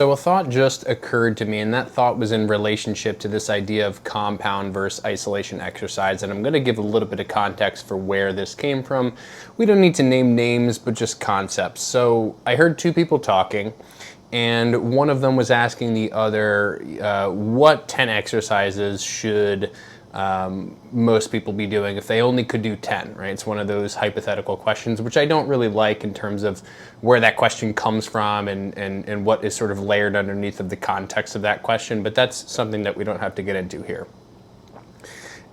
So a thought just occurred to me, and that thought was in relationship to this idea of compound versus isolation exercise. And I'm going to give a little bit of context for where this came from. We don't need to name names, but just concepts. So I heard two people talking, and one of them was asking the other, what 10 exercises should most people be doing if they only could do 10, right? It's one of those hypothetical questions, which I don't really like in terms of where that question comes from and what is sort of layered underneath of the context of that question, but that's something that we don't have to get into here.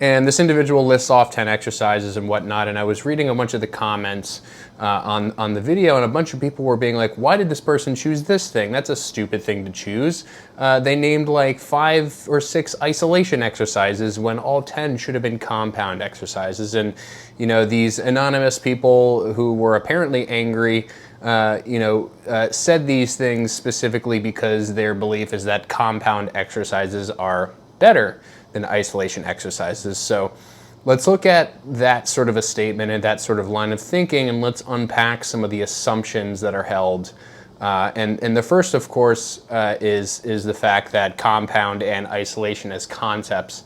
And this individual lists off 10 exercises and whatnot, and I was reading a bunch of the comments on the video, and a bunch of people were being like, why did this person choose this thing? That's a stupid thing to choose. They named like 5 or 6 isolation exercises when all 10 should have been compound exercises. And, you know, these anonymous people who were apparently angry, said these things specifically because their belief is that compound exercises are better than isolation exercises. So let's look at that sort of a statement and that sort of line of thinking, and let's unpack some of the assumptions that are held. And the first, of course, is the fact that compound and isolation as concepts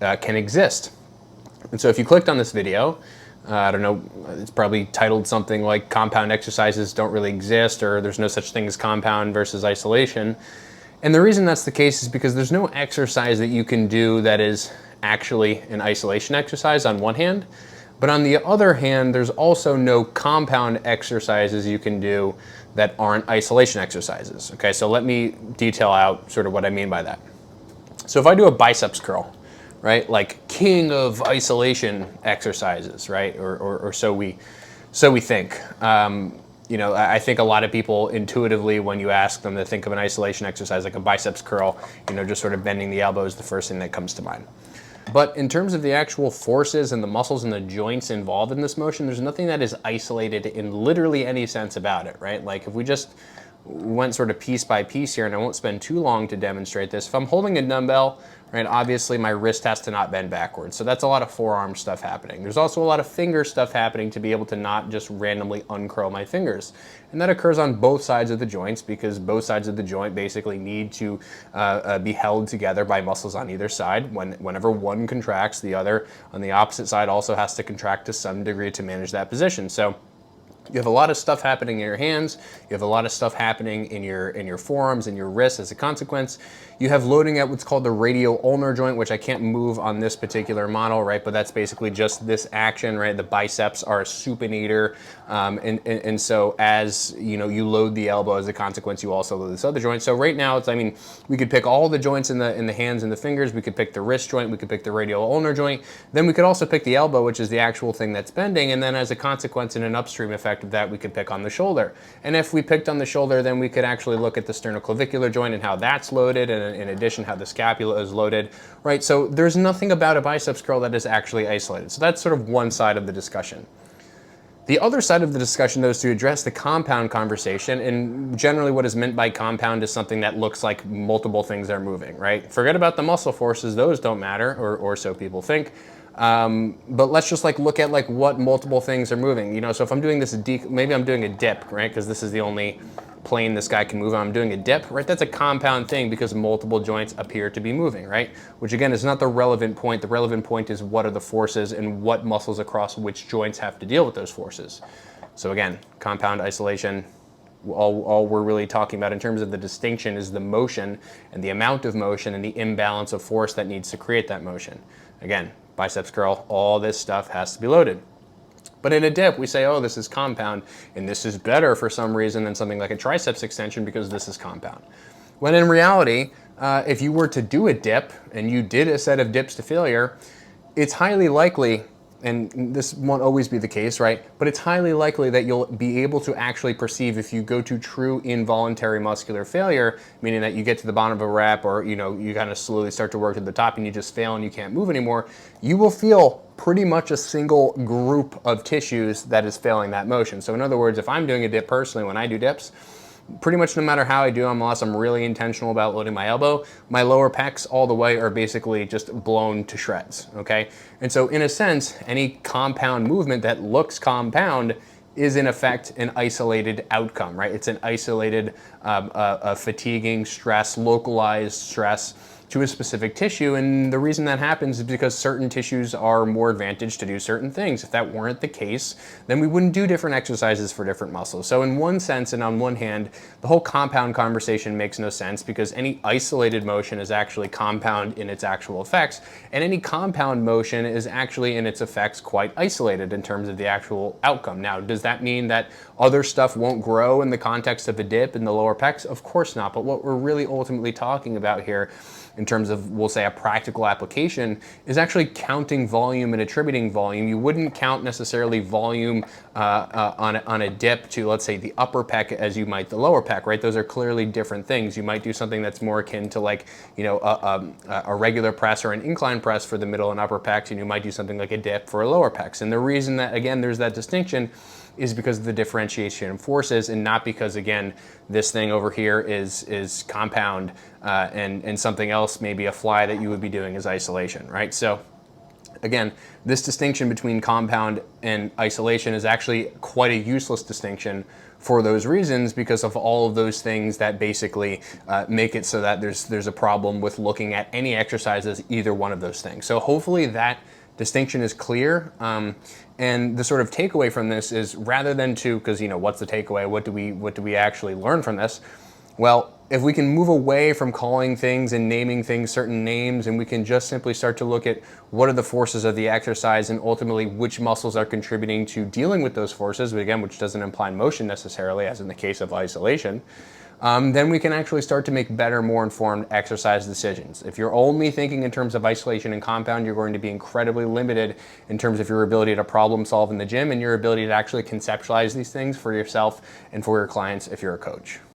can exist. And so if you clicked on this video, I don't know, it's probably titled something like compound exercises don't really exist, or there's no such thing as compound versus isolation. And the reason that's the case is because there's no exercise that you can do that is actually an isolation exercise on one hand, but on the other hand, there's also no compound exercises you can do that aren't isolation exercises. Okay, so let me detail out sort of what I mean by that. So if I do a biceps curl, right, like king of isolation exercises, right, or so we think. I think a lot of people intuitively, when you ask them to think of an isolation exercise like a biceps curl, just sort of bending the elbow is the first thing that comes to mind. But in terms of the actual forces and the muscles and the joints involved in this motion, there's nothing that is isolated in literally any sense about it, right? Like if we just went sort of piece by piece here, and I won't spend too long to demonstrate this. If I'm holding a dumbbell, right, obviously my wrist has to not bend backwards. So that's a lot of forearm stuff happening. There's also a lot of finger stuff happening to be able to not just randomly uncurl my fingers. And that occurs on both sides of the joints because both sides of the joint basically need to be held together by muscles on either side. Whenever one contracts, the other on the opposite side also has to contract to some degree to manage that position. So you have a lot of stuff happening in your hands. You have a lot of stuff happening in your forearms and your wrists as a consequence. You have loading at what's called the radial ulnar joint, which I can't move on this particular model, right? But that's basically just this action, right? The biceps are a supinator, and so as you load the elbow, as a consequence, you also load this other joint. So right now, we could pick all the joints in the hands and the fingers. We could pick the wrist joint. We could pick the radial ulnar joint. Then we could also pick the elbow, which is the actual thing that's bending. And then as a consequence, in an upstream effect of that, we could pick on the shoulder. And if we picked on the shoulder, then we could actually look at the sternoclavicular joint and how that's loaded, and in addition, how the scapula is loaded, right? So there's nothing about a biceps curl that is actually isolated. So that's sort of one side of the discussion. The other side of the discussion, though, is to address the compound conversation, and generally what is meant by compound is something that looks like multiple things are moving, right? Forget about the muscle forces, those don't matter, or so people think. But let's just look at what multiple things are moving. So if I'm doing this, maybe I'm doing a dip, right? Because this is the only plane this guy can move on. I'm doing a dip, right? That's a compound thing because multiple joints appear to be moving, right? Which again is not the relevant point. The relevant point is what are the forces and what muscles across which joints have to deal with those forces. So again, compound, isolation, all we're really talking about in terms of the distinction is the motion and the amount of motion and the imbalance of force that needs to create that motion. Again, biceps curl, all this stuff has to be loaded. But in a dip, we say, oh, this is compound, and this is better for some reason than something like a triceps extension because this is compound. When in reality, if you were to do a dip and you did a set of dips to failure, it's highly likely, and this won't always be the case, right? But it's highly likely that you'll be able to actually perceive if you go to true involuntary muscular failure, meaning that you get to the bottom of a rep or you kind of slowly start to work to the top and you just fail and you can't move anymore, you will feel pretty much a single group of tissues that is failing that motion. So in other words, if I'm doing a dip personally, when I do dips, pretty much no matter how I do them, unless I'm really intentional about loading my elbow, my lower pecs all the way are basically just blown to shreds, okay? And so in a sense, any compound movement that looks compound is in effect an isolated outcome, right? It's an isolated, fatiguing stress, localized stress to a specific tissue. And the reason that happens is because certain tissues are more advantaged to do certain things. If that weren't the case, then we wouldn't do different exercises for different muscles. So in one sense, and on one hand, the whole compound conversation makes no sense, because any isolated motion is actually compound in its actual effects, and any compound motion is actually in its effects quite isolated in terms of the actual outcome. Now, does that mean that other stuff won't grow in the context of a dip in the lower pecs? Of course not. But what we're really ultimately talking about here, in terms of, we'll say, a practical application, is actually counting volume and attributing volume. You wouldn't count necessarily volume on a dip to, let's say, the upper pec as you might the lower pec, right? Those are clearly different things. You might do something that's more akin to, like, you know, a regular press or an incline press for the middle and upper pecs, and you might do something like a dip for a lower pecs. And the reason that, again, there's that distinction is because of the differentiation in forces, and not because, again, this thing over here is compound and something else, maybe a fly that you would be doing, is isolation, right? So again, this distinction between compound and isolation is actually quite a useless distinction for those reasons, because of all of those things that basically make it so that there's a problem with looking at any exercise as either one of those things. So hopefully that distinction is clear. And the sort of takeaway from this is, rather than to, because, you know, what's the takeaway? What do we actually learn from this? Well, if we can move away from calling things and naming things certain names, and we can just simply start to look at what are the forces of the exercise, and ultimately which muscles are contributing to dealing with those forces, but again, which doesn't imply motion necessarily, as in the case of isolation, then we can actually start to make better, more informed exercise decisions. If you're only thinking in terms of isolation and compound, you're going to be incredibly limited in terms of your ability to problem solve in the gym, and your ability to actually conceptualize these things for yourself and for your clients if you're a coach.